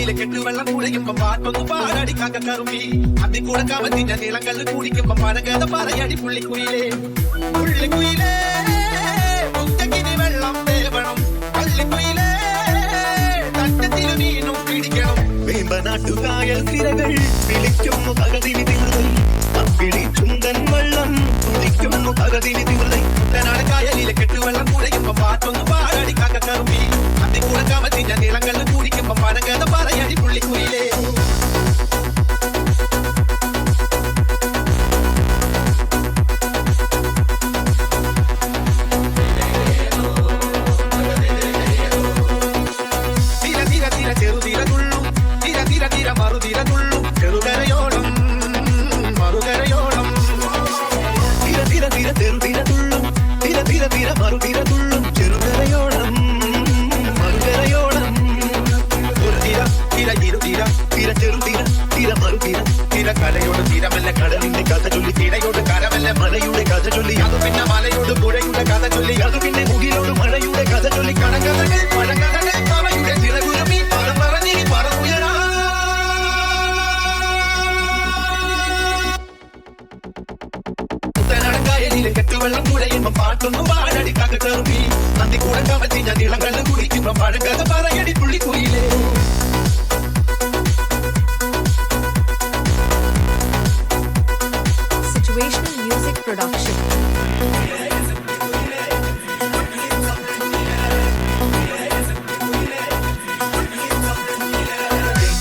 കായലിലെ കെട്ടുവെള്ളം കുഴയുമ്പോ പാട്ടൊന്ന് പാടാടി കാക്കക്കറുമ്പി അതിക്കൂടെ കവത്തിന്റെ നീളങ്ങൾ കുടിക്കുമ്പോ പഴകഥ പറയടി പുള്ളിക്കുയിലേ പുള്ളിക്കുയിലേ മുറ്റക്കിനി വെള്ളം വേവണം പള്ളിക്കുയിലേ തട്ടത്തില് മീനും പിടിക്കണം വേമ്പനാട്ടുകായൽ തിരകൾ വിളിക്കുന്നു പകതിനി തിരുളை അപ്പിളി ചുണ്ടൻ വെള്ളം തുടിക്കുന്നു പകതിനി തിരുളை കുട്ടനാട് കായലിലെ കെട്ടുവെള്ളം കുഴയുമ്പോ പാട്ടൊന്ന് പാടാടി കാക്കക്കറുമ്പി അതിക്കൂടെ കവത്തിന്റെ നീളങ്ങൾ കുടിക്കുമ്പോ പഴകഥ പറയടി പുള്ളിക്കുയിലേ ചെറുകരയോളം മറുകരയോളം തീര തീര തീര ചെറുതീര തുള്ളും തീര തീര തീര മറുതീര തുള്ളും ചെറുകരയോളം മറുകരയോളം ഒരു തീര തീര ഇരുതീര തീര ചെറുതീര തീര മറുതീര തീര കരയോട് തീരമല്ല കടലിന്റെ കഥ ചൊല്ലി തീരയോട് കരമല്ല മലയുടെ കഥ ചൊല്ലി അത് പിന്നെ മലയോട് പുഴയുടെ കഥ ചൊല്ലി അത് പിന്നെ മുകിലോട് മഴയുടെ കഥ ചൊല്ലി കടകഥകൾ പഴകഥകൾ അവയുടെ ചിറകുരുമി പദം പറഞ്ഞി പറമുയരാ കായലിലെ കെട്ടുവെള്ളം കുഴയുമ്പോ പാട്ടൊന്നും പാടടി കാക്കക്കറുമ്പി അതിക്കൂടെ കവത്തിന്റെ നീളങ്ങൾ കുടിക്കുമ്പോ പഴകഥ പറയടി പുള്ളിക്കുയിലേ Situational Music Production.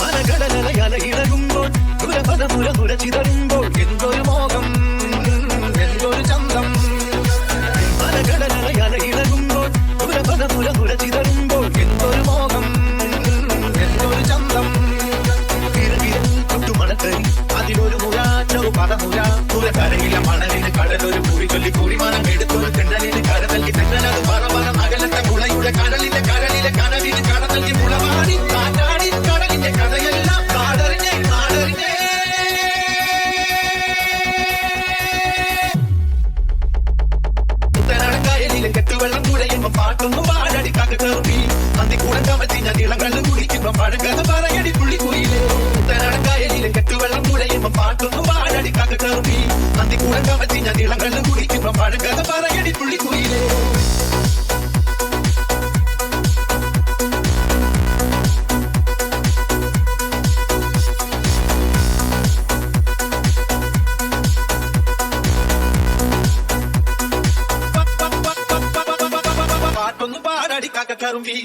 മലകടലല ഇളകുമ്പോൾ മുര ചിതറുമ്പോൾ എന്തൊരു മോഹം എന്തൊരു ചന്തം മലകടലല ഇളകുമ്പോൾ മുര ചിതറുമ്പോൾ എന്തൊരു മോഹം എന്തൊരു ചന്തം ചുട്ടുമണക്കരി അതിലൊരു മുര ചെറു പദമുര കരയിലെ മണലിന് കടലൊരു കുറി ചൊല്ലി കുറിമാനം എടുത്തൊരു തെണ്ടലിന് കടതല്ലി തെണ്ടലത് പറ അകലത്തെ മുളയുടെ കടലിലെ കടലിന് കടതല്ലി മുളവാടി കാറ്റാടി കടലിന്റെ കഥയെല്ലാം കാടറിഞ്ഞേ കാടറിഞ്ഞേ കുട്ടനാട് കായലിലെ കെട്ടുവെള്ളം കുഴയുമ്പോ പാട്ടൊന്നും പാടടി കാക്കക്കറുമ്പി അതിക്കൂടെ കവത്തിന്റെ നീളങ്ങൾ കുടിക്കുമ്പോ പഴകഥ പറയടി പുള്ളിക്കുയിലേ കുട്ടനാട് കായലിലെ കെട്ടുവെള്ളം കുഴയുമ്പോ പാട്ടൊന്നും പാടടി കാക്കക്കറുമ്പി അതിക്കൂടെ കവത്തിന്റെ നീളങ്ങൾ കുടിക്കുമ്പോ പഴകഥ പറയടി പുള്ളിക്കുയിലേ പാട്ടൊന്ന് പാടാടി കാക്കക്കറുമ്പി